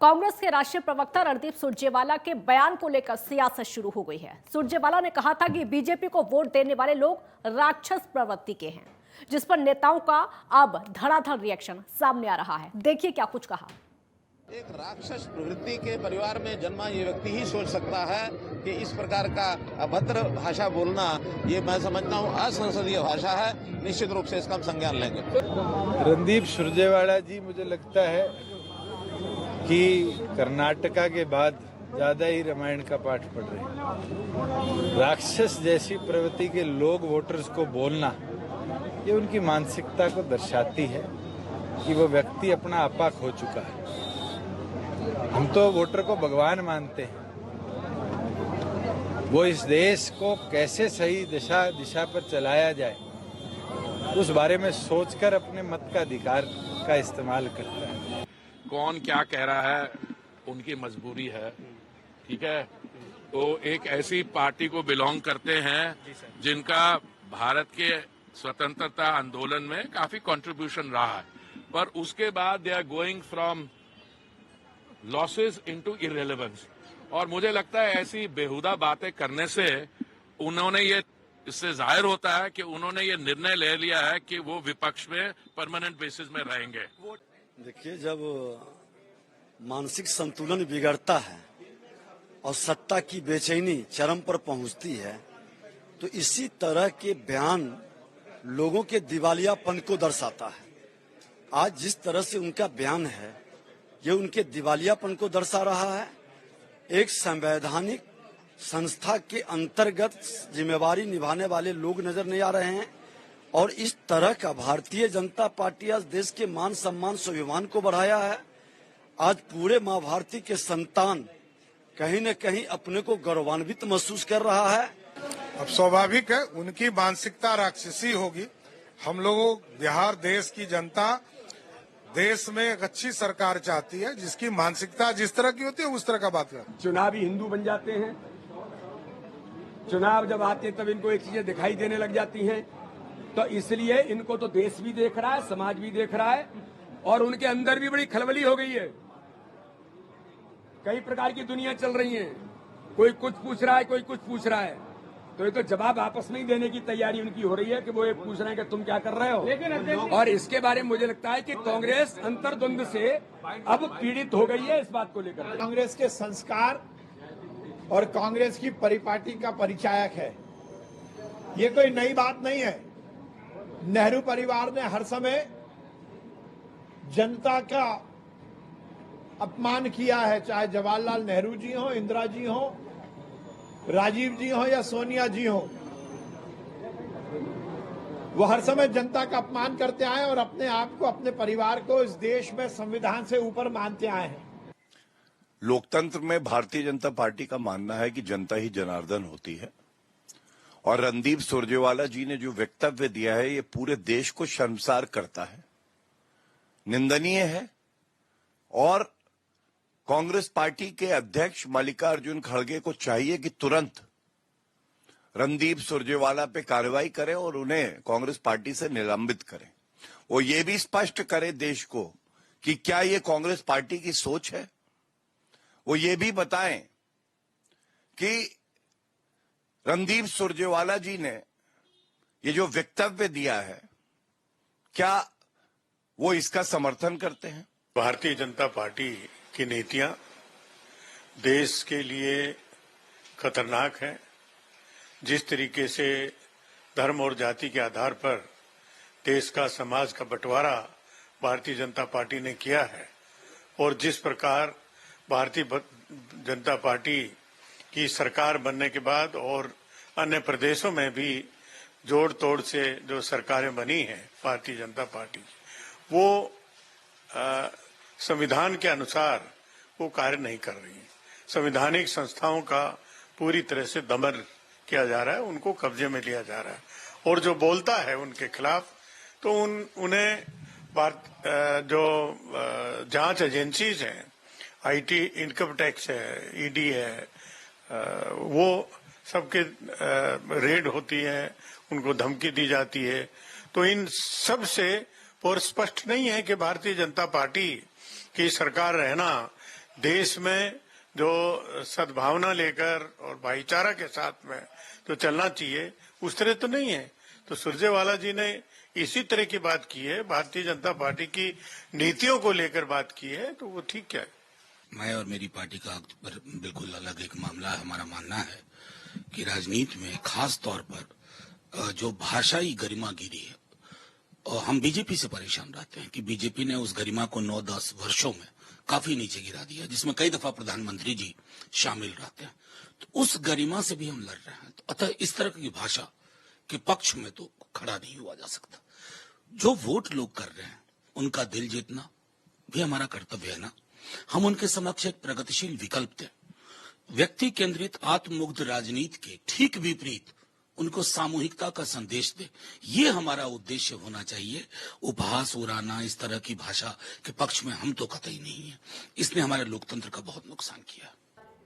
कांग्रेस के राष्ट्रीय प्रवक्ता रणदीप सुरजेवाला के बयान को लेकर सियासत शुरू हो गई है। सुरजेवाला ने कहा था कि बीजेपी को वोट देने वाले लोग राक्षस प्रवृत्ति के हैं, जिस पर नेताओं का अब धड़ाधड़ रिएक्शन सामने आ रहा है। देखिए क्या कुछ कहा। एक राक्षस प्रवृत्ति के परिवार में जन्मा ये व्यक्ति ही सोच सकता है कि इस प्रकार का अभद्र भाषा बोलना, ये मैं समझता हूँ असंसदीय भाषा है। निश्चित रूप से इसका हम संज्ञान लेंगे। रणदीप सुरजेवाला जी, मुझे लगता है कि कर्नाटका के बाद ज्यादा ही रामायण का पाठ पढ़ रहे हैं। राक्षस जैसी प्रवृत्ति के लोग वोटर्स को बोलना, ये उनकी मानसिकता को दर्शाती है कि वो व्यक्ति अपना आपा खो चुका है। हम तो वोटर को भगवान मानते हैं। वो इस देश को कैसे सही दिशा पर चलाया जाए, उस बारे में सोचकर अपने मत का अधिकार का इस्तेमाल करता है। कौन क्या कह रहा है, उनकी मजबूरी है, ठीक है। तो एक ऐसी पार्टी को बिलोंग करते हैं जिनका भारत के स्वतंत्रता आंदोलन में काफी कंट्रीब्यूशन रहा है, पर उसके बाद they are going from losses into irrelevance. और मुझे लगता है ऐसी बेहुदा बातें करने से उन्होंने ये, इससे जाहिर होता है कि उन्होंने ये निर्णय ले लिया है कि वो विपक्ष में परमानेंट बेसिस में रहेंगे। देखिए, जब मानसिक संतुलन बिगड़ता है और सत्ता की बेचैनी चरम पर पहुंचती है, तो इसी तरह के बयान लोगों के दिवालियापन को दर्शाता है। आज जिस तरह से उनका बयान है, ये उनके दिवालियापन को दर्शा रहा है। एक संवैधानिक संस्था के अंतर्गत जिम्मेवारी निभाने वाले लोग नजर नहीं आ रहे हैं, और इस तरह का भारतीय जनता पार्टी आज देश के मान सम्मान स्वाभिमान को बढ़ाया है। आज पूरे माँ भारती के संतान कहीं न कहीं अपने को गौरवान्वित महसूस कर रहा है। अब स्वाभाविक है उनकी मानसिकता राक्षसी होगी। हम लोगों, बिहार देश की जनता देश में एक अच्छी सरकार चाहती है, जिसकी मानसिकता जिस तरह की होती है उस तरह का बात कर। चुनावी हिंदू बन जाते हैं। चुनाव जब आते हैं तब इनको एक चीजें दिखाई देने लग जाती हैं, तो इसलिए इनको तो देश भी देख रहा है, समाज भी देख रहा है, और उनके अंदर भी बड़ी खलबली हो गई है। कई प्रकार की दुनिया चल रही है, कोई कुछ पूछ रहा है, कोई कुछ पूछ रहा है, तो ये तो जवाब आपस में ही देने की तैयारी उनकी हो रही है कि वो ये पूछ रहे हैं कि तुम क्या कर रहे हो। और इसके बारे में मुझे लगता है कि कांग्रेस अंतर्द्वंद से अब पीड़ित हो गई है इस बात को लेकर। कांग्रेस के संस्कार और कांग्रेस की परिपाटी का परिचायक है। ये कोई नई बात नहीं है। नेहरू परिवार ने हर समय जनता का अपमान किया है, चाहे जवाहरलाल नेहरू जी हो, इंदिरा जी हो, राजीव जी हो या सोनिया जी हो। वो हर समय जनता का अपमान करते आए और अपने आप को, अपने परिवार को इस देश में संविधान से ऊपर मानते आए हैं। लोकतंत्र में भारतीय जनता पार्टी का मानना है कि जनता ही जनार्दन होती है, और रणदीप सुरजेवाला जी ने जो वक्तव्य दिया है, ये पूरे देश को शर्मसार करता है, निंदनीय है। और कांग्रेस पार्टी के अध्यक्ष मल्लिकार्जुन खड़गे को चाहिए कि तुरंत रणदीप सुरजेवाला पे कार्रवाई करें और उन्हें कांग्रेस पार्टी से निलंबित करें। वो ये भी स्पष्ट करे देश को कि क्या ये कांग्रेस पार्टी की सोच है। वो ये भी बताएं कि रणदीप सुरजेवाला जी ने ये जो वक्तव्य दिया है, क्या वो इसका समर्थन करते हैं। भारतीय जनता पार्टी की नीतियां देश के लिए खतरनाक है। जिस तरीके से धर्म और जाति के आधार पर देश का, समाज का बंटवारा भारतीय जनता पार्टी ने किया है, और जिस प्रकार भारतीय जनता पार्टी की सरकार बनने के बाद और अन्य प्रदेशों में भी जोड़ तोड़ से जो सरकारें बनी हैं भारतीय जनता पार्टी, वो संविधान के अनुसार वो कार्य नहीं कर रही है। संवैधानिक संस्थाओं का पूरी तरह से दमन किया जा रहा है, उनको कब्जे में लिया जा रहा है, और जो बोलता है उनके खिलाफ तो उन्हें जो जांच एजेंसीज हैं, आईटी, इनकम टैक्स है, ईडी है, वो सबके रेड होती है, उनको धमकी दी जाती है। तो इन सब से और स्पष्ट नहीं है कि भारतीय जनता पार्टी की सरकार रहना देश में जो सद्भावना लेकर और भाईचारा के साथ में जो चलना चाहिए उस तरह तो नहीं है। तो सुरजेवाला जी ने इसी तरह की बात की है, भारतीय जनता पार्टी की नीतियों को लेकर बात की है, तो वो ठीक है। मैं और मेरी पार्टी का बिल्कुल अलग एक मामला है। हमारा मानना है कि राजनीति में खास तौर पर जो भाषाई गरिमा गिरी है, और हम बीजेपी से परेशान रहते हैं कि बीजेपी ने उस गरिमा को 9-10 वर्षों में काफी नीचे गिरा दिया, जिसमें कई दफा प्रधानमंत्री जी शामिल रहते हैं। तो उस गरिमा से भी हम लड़ रहे हैं। तो अतः इस तरह की भाषा के पक्ष में तो खड़ा नहीं हुआ जा सकता। जो वोट लोग कर रहे हैं उनका दिल जीतना भी हमारा कर्तव्य है ना। हम उनके समक्ष एक प्रगतिशील विकल्प दें, व्यक्ति केंद्रित आत्ममुग्ध राजनीति के ठीक विपरीत उनको सामूहिकता का संदेश दे, ये हमारा उद्देश्य होना चाहिए। उपहास उड़ाना, इस तरह की भाषा के पक्ष में हम तो कतई नहीं है। इसने हमारे लोकतंत्र का बहुत नुकसान किया।